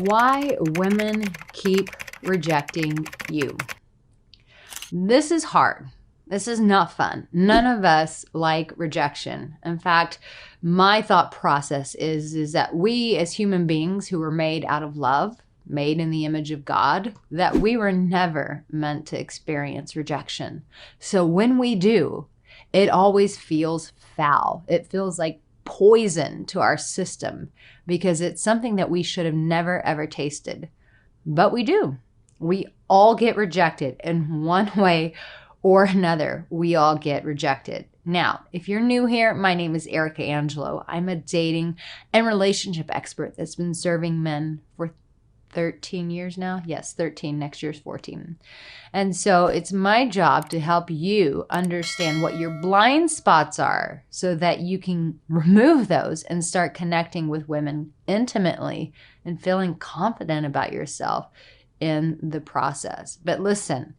Why women keep rejecting you. This is hard. This is not fun. None of us like rejection. In fact, my thought process is that we as human beings who were made out of love, made in the image of God, that we were never meant to experience rejection. So when we do, it always feels foul. It feels like poison to our system because it's something that we should have never ever tasted. But we do. We all get rejected in one way or another. We all get rejected. Now, if you're new here, my name is Erica Angelo. I'm a dating and relationship expert that's been serving men for 13 years now. Yes, 13. Next year's 14. And so it's my job to help you understand what your blind spots are so that you can remove those and start connecting with women intimately and feeling confident about yourself in the process. But listen,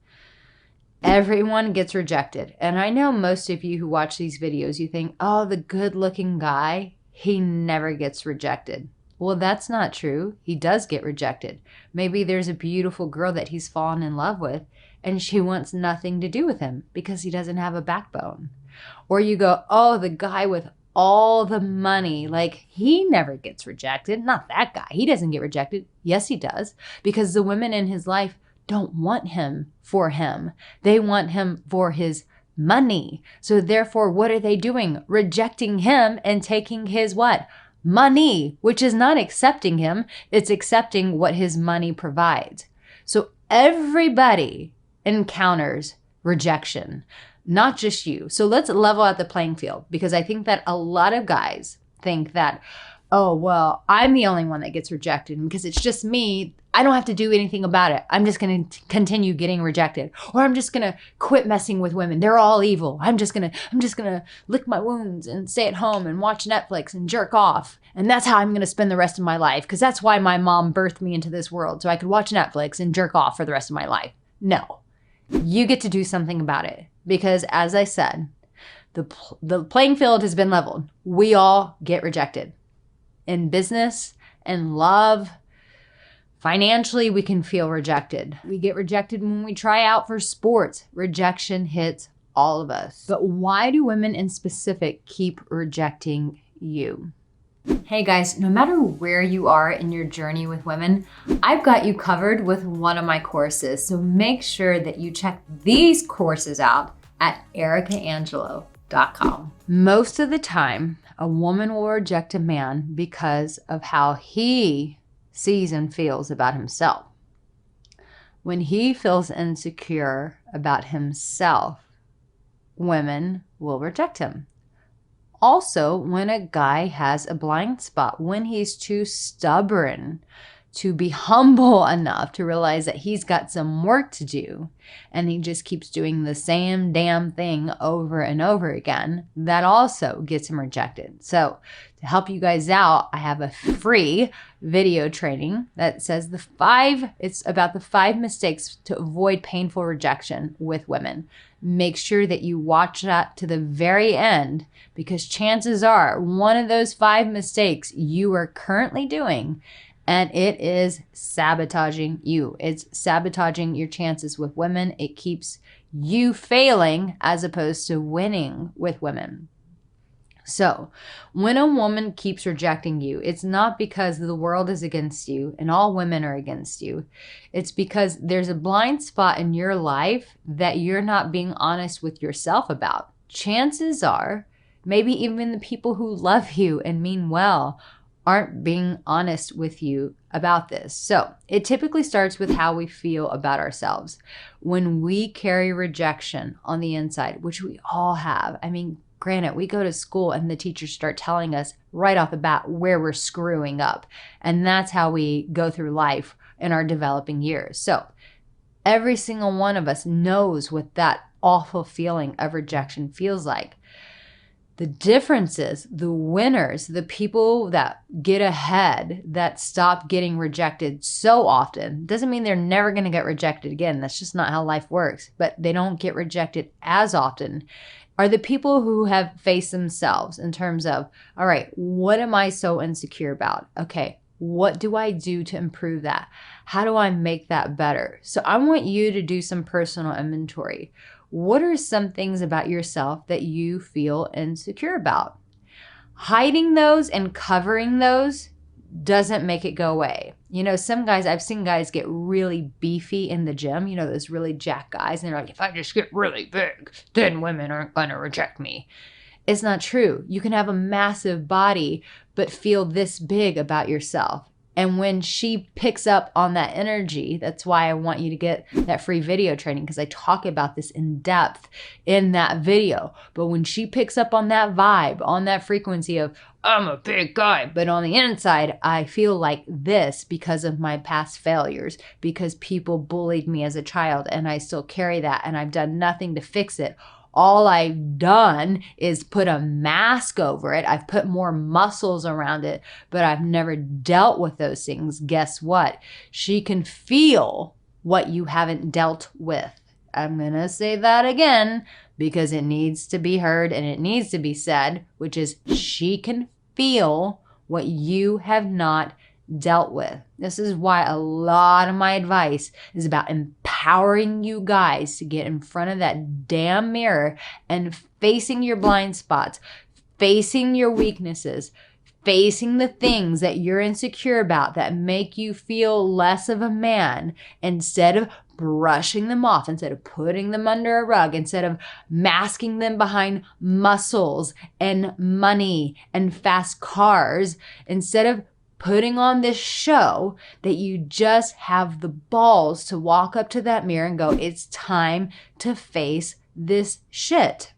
everyone gets rejected. And I know most of you who watch these videos, you think, oh, the good-looking guy, he never gets rejected. Well, that's not true. He does get rejected. Maybe there's a beautiful girl that he's fallen in love with and she wants nothing to do with him because he doesn't have a backbone. Or you go, oh, the guy with all the money, like he never gets rejected. Not that guy. He doesn't get rejected. Yes, he does, because the women in his life don't want him for him. They want him for his money. So therefore, what are they doing? Rejecting him and taking his what? Money, which is not accepting him. It's accepting what his money provides. So everybody encounters rejection, not just you. So let's level out the playing field, because I think that a lot of guys think that, oh, well, I'm the only one that gets rejected because it's just me. I don't have to do anything about it. I'm just going to continue getting rejected, or I'm just going to quit messing with women. They're all evil. I'm just going to lick my wounds and stay at home and watch Netflix and jerk off. And that's how I'm going to spend the rest of my life, because that's why my mom birthed me into this world, so I could watch Netflix and jerk off for the rest of my life. No, you get to do something about it, because as I said, the playing field has been leveled. We all get rejected. In business and love, financially, we can feel rejected. We get rejected when we try out for sports. Rejection hits all of us. But why do women in specific keep rejecting you? Hey guys, no matter where you are in your journey with women, I've got you covered with one of my courses. So make sure that you check these courses out at ericaangelo.com. Most of the time, a woman will reject a man because of how he sees and feels about himself. When he feels insecure about himself, women will reject him. Also, when a guy has a blind spot, when he's too stubborn to be humble enough to realize that he's got some work to do and he just keeps doing the same damn thing over and over again, that also gets him rejected. So to help you guys out, I have a free video training that says it's about the 5 mistakes to avoid painful rejection with women. Make sure that you watch that to the very end, because chances are one of those 5 mistakes you are currently doing, and it is sabotaging you. It's sabotaging your chances with women. It keeps you failing as opposed to winning with women. So when a woman keeps rejecting you, it's not because the world is against you and all women are against you. It's because there's a blind spot in your life that you're not being honest with yourself about. Chances are, maybe even the people who love you and mean well aren't being honest with you about this. So it typically starts with how we feel about ourselves. When we carry rejection on the inside, which we all have, I mean, granted, we go to school and the teachers start telling us right off the bat where we're screwing up. And that's how we go through life in our developing years. So every single one of us knows what that awful feeling of rejection feels like. The difference is the winners, the people that get ahead, that stop getting rejected so often, doesn't mean they're never going to get rejected again. That's just not how life works. But they don't get rejected as often, are the people who have faced themselves in terms of, all right, what am I so insecure about? Okay, What do I do to improve that? How do I make that better? So I want you to do some personal inventory. What are some things about yourself that you feel insecure about? Hiding those and covering those doesn't make it go away. Some guys, I've seen guys get really beefy in the gym, those really jacked guys, and they're like, if I just get really big, then women aren't going to reject me. It's not true. You can have a massive body, but feel this big about yourself. And when she picks up on that energy, that's why I want you to get that free video training, because I talk about this in depth in that video. But when she picks up on that vibe, on that frequency of, I'm a big guy, but on the inside, I feel like this because of my past failures, because people bullied me as a child, and I still carry that, and I've done nothing to fix it. All I've done is put a mask over it. I've put more muscles around it, but I've never dealt with those things. Guess what? She can feel what you haven't dealt with. I'm going to say that again because it needs to be heard and it needs to be said, which is she can feel what you have not dealt with. This is why a lot of my advice is about empowering you guys to get in front of that damn mirror and facing your blind spots, facing your weaknesses, facing the things that you're insecure about that make you feel less of a man, instead of brushing them off, instead of putting them under a rug, instead of masking them behind muscles and money and fast cars, instead of putting on this show, that you just have the balls to walk up to that mirror and go, it's time to face this shit.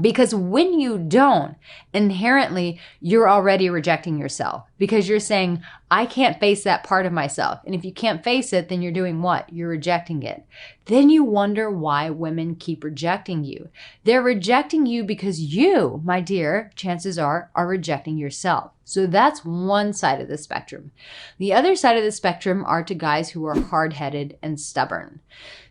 Because when you don't, inherently, you're already rejecting yourself, because you're saying, I can't face that part of myself. And if you can't face it, then you're doing what? You're rejecting it. Then you wonder why women keep rejecting you. They're rejecting you because you, my dear, chances are rejecting yourself. So that's one side of the spectrum. The other side of the spectrum are to guys who are hard-headed and stubborn.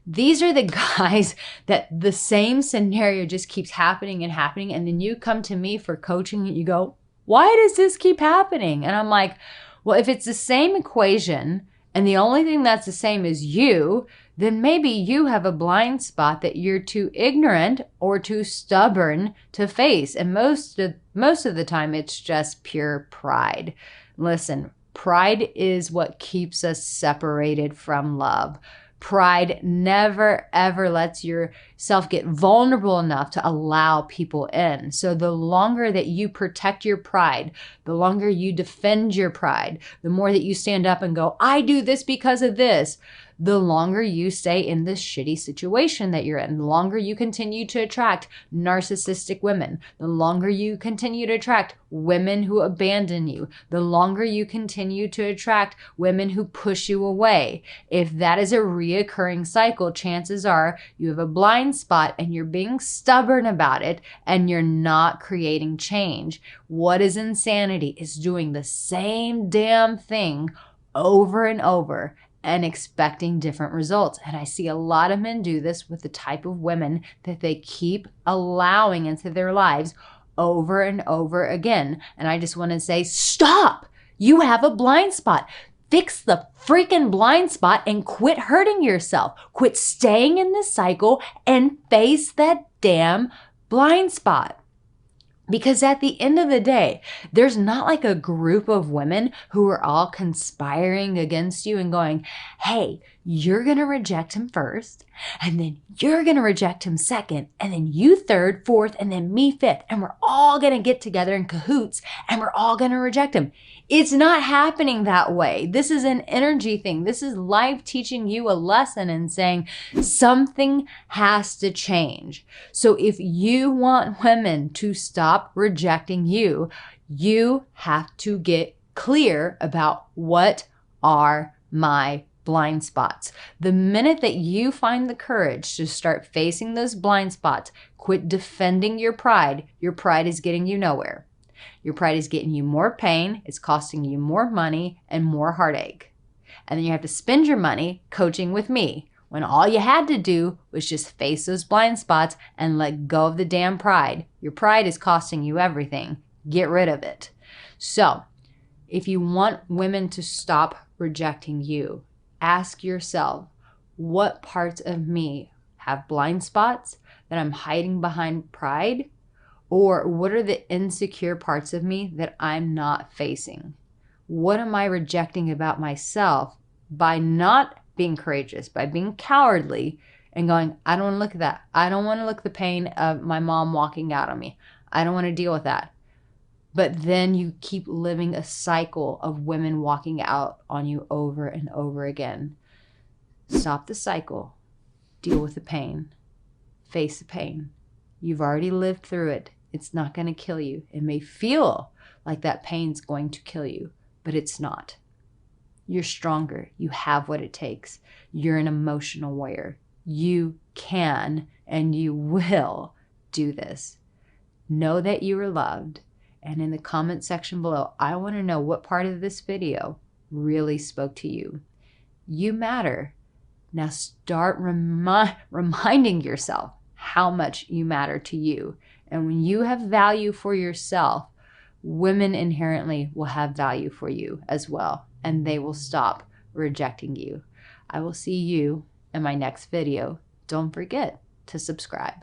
These are the guys that the same scenario just keeps happening and happening. And then you come to me for coaching and you go, why does this keep happening? And I'm like, well, if it's the same equation and the only thing that's the same is you, then maybe you have a blind spot that you're too ignorant or too stubborn to face. And most of the time, it's just pure pride. Listen, pride is what keeps us separated from love. Pride never, ever lets yourself get vulnerable enough to allow people in. So the longer that you protect your pride, the longer you defend your pride, the more that you stand up and go, I do this because of this, the longer you stay in this shitty situation that you're in, the longer you continue to attract narcissistic women, the longer you continue to attract women who abandon you, the longer you continue to attract women who push you away. If that is a reoccurring cycle, chances are you have a blind spot and you're being stubborn about it and you're not creating change. What is insanity is doing the same damn thing over and over and expecting different results. And I see a lot of men do this with the type of women that they keep allowing into their lives over and over again. And I just want to say, stop! You have a blind spot. Fix the freaking blind spot and quit hurting yourself. Quit staying in this cycle and face that damn blind spot. Because at the end of the day, there's not like a group of women who are all conspiring against you and going, hey, you're going to reject him first, and then you're going to reject him second, and then you third, fourth, and then me fifth, and we're all going to get together in cahoots, and we're all going to reject him. It's not happening that way. This is an energy thing. This is life teaching you a lesson and saying something has to change. So if you want women to stop rejecting you, you have to get clear about what are my blind spots. The minute that you find the courage to start facing those blind spots, quit defending your pride is getting you nowhere. Your pride is getting you more pain, it's costing you more money and more heartache. And then you have to spend your money coaching with me, when all you had to do was just face those blind spots and let go of the damn pride. Your pride is costing you everything. Get rid of it. So If you want women to stop rejecting you, ask yourself, what parts of me have blind spots that I'm hiding behind pride? Or what are the insecure parts of me that I'm not facing? What am I rejecting about myself by not being courageous, by being cowardly and going, I don't want to look at that. I don't want to look at the pain of my mom walking out on me. I don't want to deal with that. But then you keep living a cycle of women walking out on you over and over again. Stop the cycle. Deal with the pain. Face the pain. You've already lived through it. It's not going to kill you. It may feel like that pain's going to kill you, but it's not. You're stronger. You have what it takes. You're an emotional warrior. You can and you will do this. Know that you are loved. And in the comment section below, I want to know what part of this video really spoke to you. You matter. Now start reminding yourself how much you matter to you. And when you have value for yourself, women inherently will have value for you as well. And they will stop rejecting you. I will see you in my next video. Don't forget to subscribe.